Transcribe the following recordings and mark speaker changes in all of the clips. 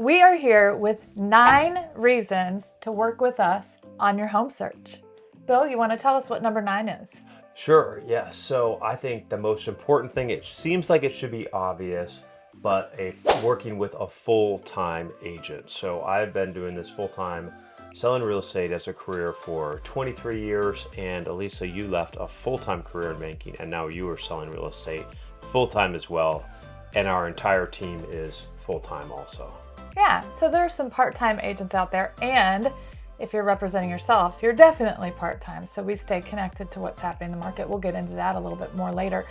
Speaker 1: We are here with 9 reasons to work with us on your home search. Bill, you want to tell us what number 9 is?
Speaker 2: Sure, yes. So I think the most important thing, it seems like it should be obvious, but working with a full-time agent. So I've been doing this full-time selling real estate as a career for 23 years, and Elisa, you left a full-time career in banking, and now you are selling real estate full-time as well, and our entire team is full-time also.
Speaker 1: Yeah, so there are some part-time agents out there, and if you're representing yourself, you're definitely part-time, so we stay connected to what's happening in the market. We'll get into that a little bit more later.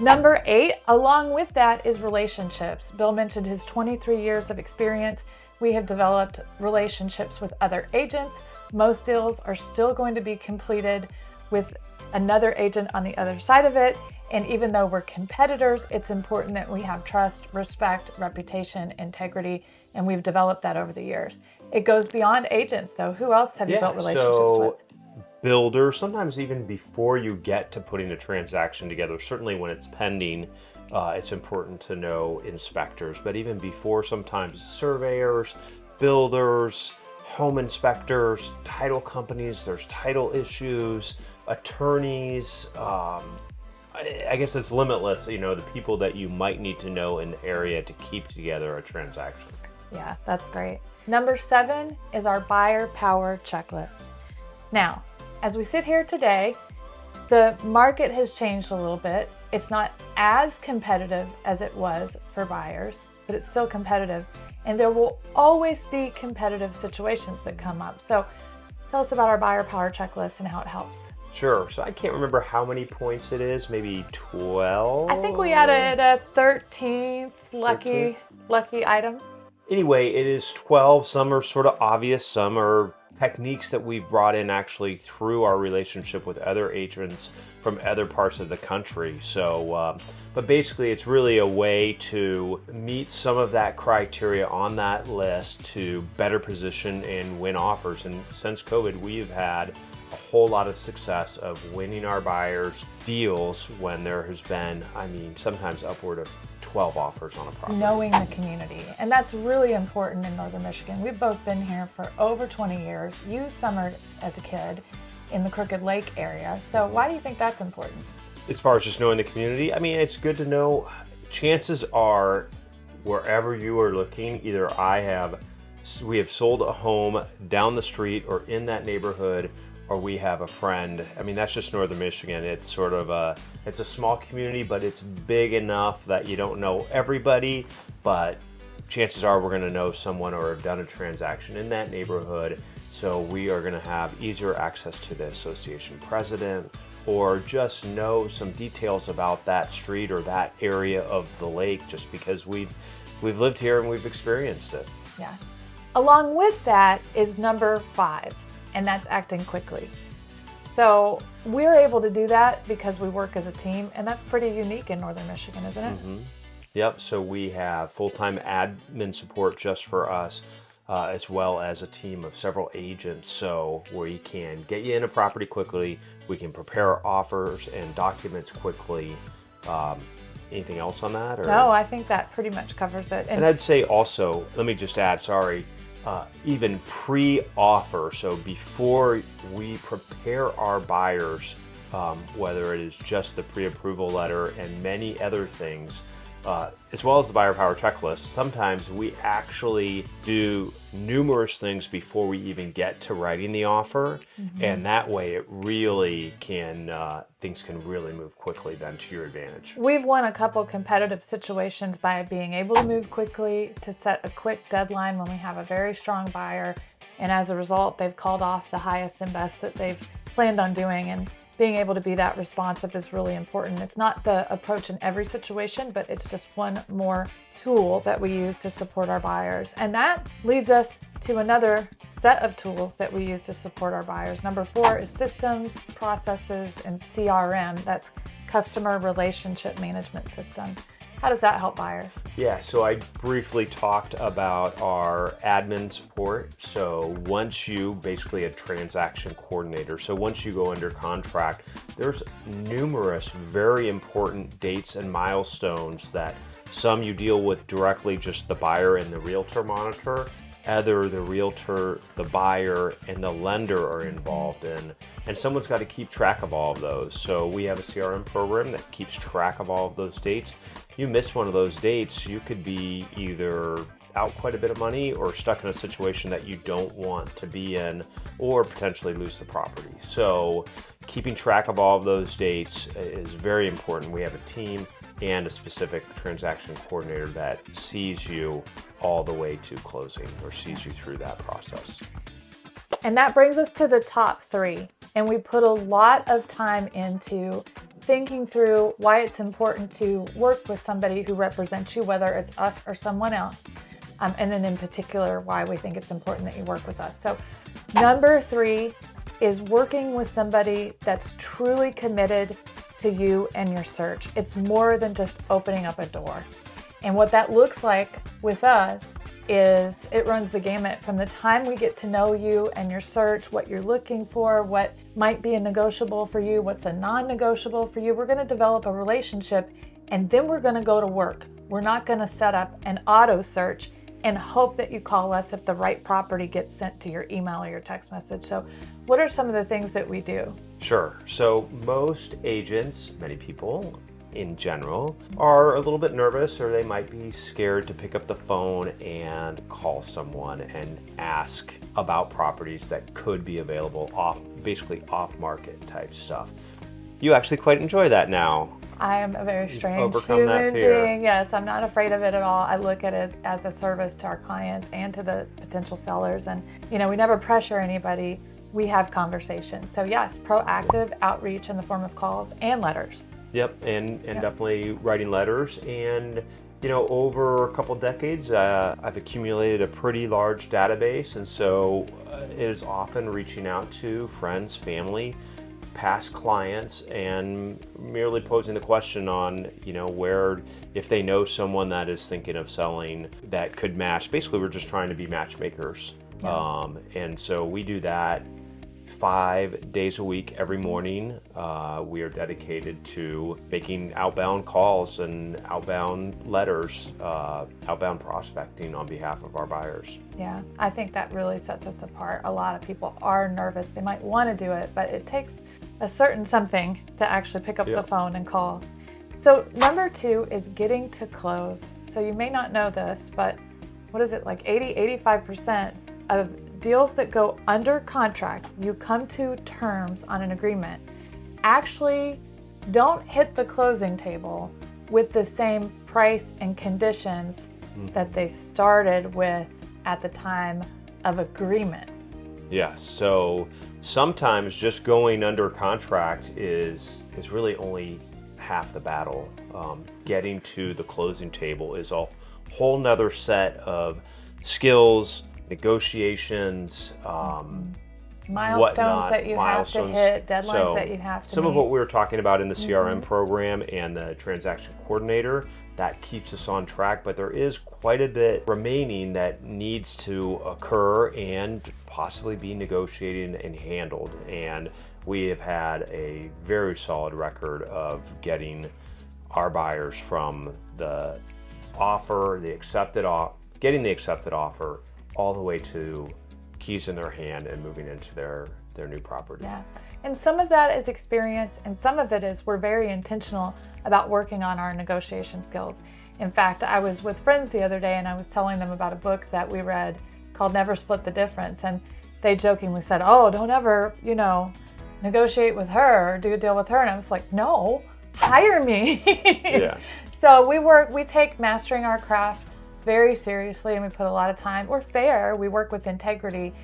Speaker 1: Number 8, along with that, is relationships. Bill mentioned his 23 years of experience. We have developed relationships with other agents. Most deals are still going to be completed with another agent on the other side of it. And even though we're competitors, it's important that we have trust, respect, reputation, integrity, and we've developed that over the years. It goes beyond agents, though. Who else have you built relationships with?
Speaker 2: Builders, sometimes even before you get to putting a transaction together, certainly when it's pending, it's important to know inspectors, but even before, sometimes surveyors, builders, home inspectors, title companies, there's title issues, attorneys, I guess it's limitless, the people that you might need to know in the area to keep together a transaction.
Speaker 1: Yeah, that's great. Number 7 is our buyer power checklist. Now, as we sit here today, the market has changed a little bit. It's not as competitive as it was for buyers, but it's still competitive. And there will always be competitive situations that come up. So tell us about our buyer power checklist and how it helps.
Speaker 2: Sure. So I can't remember how many points it is, maybe 12?
Speaker 1: I think we added a 13th lucky item.
Speaker 2: Anyway, it is 12. Some are sort of obvious. Some are techniques that we've brought in actually through our relationship with other agents from other parts of the country. So, but basically it's really a way to meet some of that criteria on that list to better position and win offers. And since COVID, we've had a whole lot of success of winning our buyers deals when there has been, sometimes upward of 12 offers on a property.
Speaker 1: Knowing the community, and that's really important in Northern Michigan. We've both been here for over 20 years. You summered as a kid in the Crooked Lake area. So why do you think that's important?
Speaker 2: As far as just knowing the community, it's good to know. Chances are, wherever you are looking, either we have sold a home down the street or in that neighborhood, or we have a friend. That's just Northern Michigan. It's sort of it's a small community, but it's big enough that you don't know everybody, but chances are we're gonna know someone or have done a transaction in that neighborhood. So we are gonna have easier access to the association president, or just know some details about that street or that area of the lake, just because we've lived here and we've experienced it.
Speaker 1: Yeah. Along with that is number 5. And that's acting quickly. So we're able to do that because we work as a team, and that's pretty unique in Northern Michigan, isn't it?
Speaker 2: Mm-hmm. Yep, so we have full-time admin support just for us, as well as a team of several agents, so we can get you in a property quickly, we can prepare offers and documents quickly. Anything else on that?
Speaker 1: No, I think that pretty much covers it.
Speaker 2: And I'd say also, let me just add, even pre-offer, so before we prepare our buyers, whether it is just the pre-approval letter and many other things, as well as the buyer power checklist, sometimes we actually do numerous things before we even get to writing the offer. Mm-hmm. And that way it really things can really move quickly then to your advantage.
Speaker 1: We've won a couple competitive situations by being able to move quickly, to set a quick deadline when we have a very strong buyer. And as a result, they've called off the highest and best that they've planned on doing. And being able to be that responsive is really important. It's not the approach in every situation, but it's just one more tool that we use to support our buyers. And that leads us to another set of tools that we use to support our buyers. Number 4 is systems, processes, and CRM. That's customer relationship management system. How does that help buyers?
Speaker 2: Yeah, so I briefly talked about our admin support. So once you, basically a transaction coordinator, so once you go under contract, there's numerous very important dates and milestones that Some you deal with directly just the buyer and the realtor monitor. Other, the realtor, the buyer, and the lender are involved in. And someone's got to keep track of all of those. So we have a CRM program that keeps track of all of those dates. You miss one of those dates, you could be either out quite a bit of money or stuck in a situation that you don't want to be in, or potentially lose the property. So keeping track of all of those dates is very important. We have a team and a specific transaction coordinator that sees you all the way to closing, or sees you through that process.
Speaker 1: And that brings us to the top 3. And we put a lot of time into thinking through why it's important to work with somebody who represents you, whether it's us or someone else. And then in particular, why we think it's important that you work with us. So number 3 is working with somebody that's truly committed to you and your search. It's more than just opening up a door. And what that looks like with us is it runs the gamut from the time we get to know you and your search, what you're looking for, what might be a negotiable for you, what's a non-negotiable for you. We're going to develop a relationship, and then we're going to go to work. We're not going to set up an auto search and hope that you call us if the right property gets sent to your email or your text message. So what are some of the things that we do?
Speaker 2: Sure. So most agents, many people in general, are a little bit nervous, or they might be scared to pick up the phone and call someone and ask about properties that could be available basically off market type stuff. You actually quite enjoy that now.
Speaker 1: I am a very strange
Speaker 2: overcome that
Speaker 1: human
Speaker 2: fear.
Speaker 1: being. Yes, I'm not afraid of it at all. I look at it as a service to our clients and to the potential sellers. And, we never pressure anybody. We have conversations. So yes, proactive outreach in the form of calls and letters.
Speaker 2: Yep, and definitely writing letters. And, over a couple decades, I've accumulated a pretty large database. And so it is often reaching out to friends, family, past clients, and merely posing the question on, where, if they know someone that is thinking of selling that could match. Basically, we're just trying to be matchmakers.
Speaker 1: Yeah.
Speaker 2: And so we do that 5 days a week, every morning. We are dedicated to making outbound calls and outbound letters, outbound prospecting on behalf of our buyers.
Speaker 1: Yeah, I think that really sets us apart. A lot of people are nervous. They might want to do it, but it takes a certain something to actually pick up the phone and call. So number 2 is getting to close. So you may not know this, but what is it, like 85% of deals that go under contract, you come to terms on an agreement, actually don't hit the closing table with the same price and conditions that they started with at the time of agreement.
Speaker 2: Yes, so sometimes just going under contract is really only half the battle. Getting to the closing table is a whole nother set of skills, negotiations,
Speaker 1: milestones that you have to hit, deadlines that you have to
Speaker 2: Some
Speaker 1: meet.
Speaker 2: of what we were talking about in the CRM program and the transaction coordinator, that keeps us on track, but there is quite a bit remaining that needs to occur and possibly be negotiated and handled. And we have had a very solid record of getting our buyers from the offer, getting the accepted offer, all the way to keys in their hand and moving into their new property.
Speaker 1: Yeah, and some of that is experience, and some of it is we're very intentional about working on our negotiation skills. In fact, I was with friends the other day and I was telling them about a book that we read called Never Split the Difference, and they jokingly said, "Oh, don't ever, negotiate with her or do a deal with her." And I was like, "No, hire me."
Speaker 2: Yeah.
Speaker 1: So we take mastering our craft very seriously, and we put a lot of time. We're fair, we work with integrity,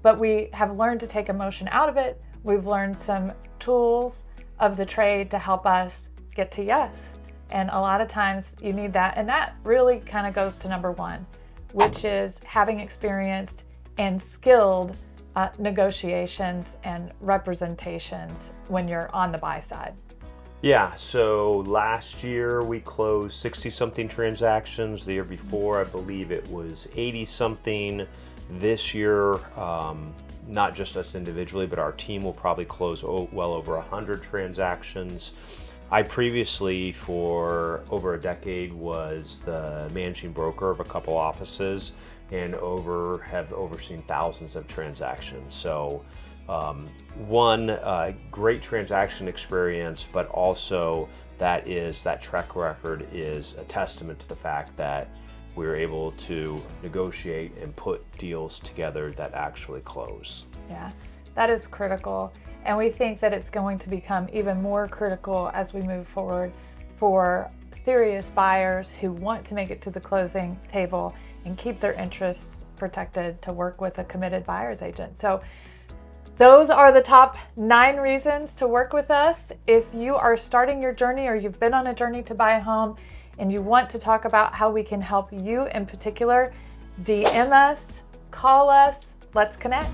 Speaker 1: but we have learned to take emotion out of it. We've learned some tools of the trade to help us get to yes. And a lot of times you need that. And that really kind of goes to number 1, which is having experienced and skilled negotiations and representations when you're on the buy side.
Speaker 2: Yeah, so last year we closed 60-something transactions. The year before, I believe it was 80-something. This year, not just us individually, but our team will probably close well over 100 transactions. I previously, for over a decade, was the managing broker of a couple offices and have overseen thousands of transactions. So one great transaction experience, but also that track record is a testament to the fact that we were able to negotiate and put deals together that actually close.
Speaker 1: Yeah, that is critical. And we think that it's going to become even more critical as we move forward for serious buyers who want to make it to the closing table and keep their interests protected to work with a committed buyer's agent. So those are the top 9 reasons to work with us. If you are starting your journey or you've been on a journey to buy a home and you want to talk about how we can help you in particular, DM us, call us, let's connect.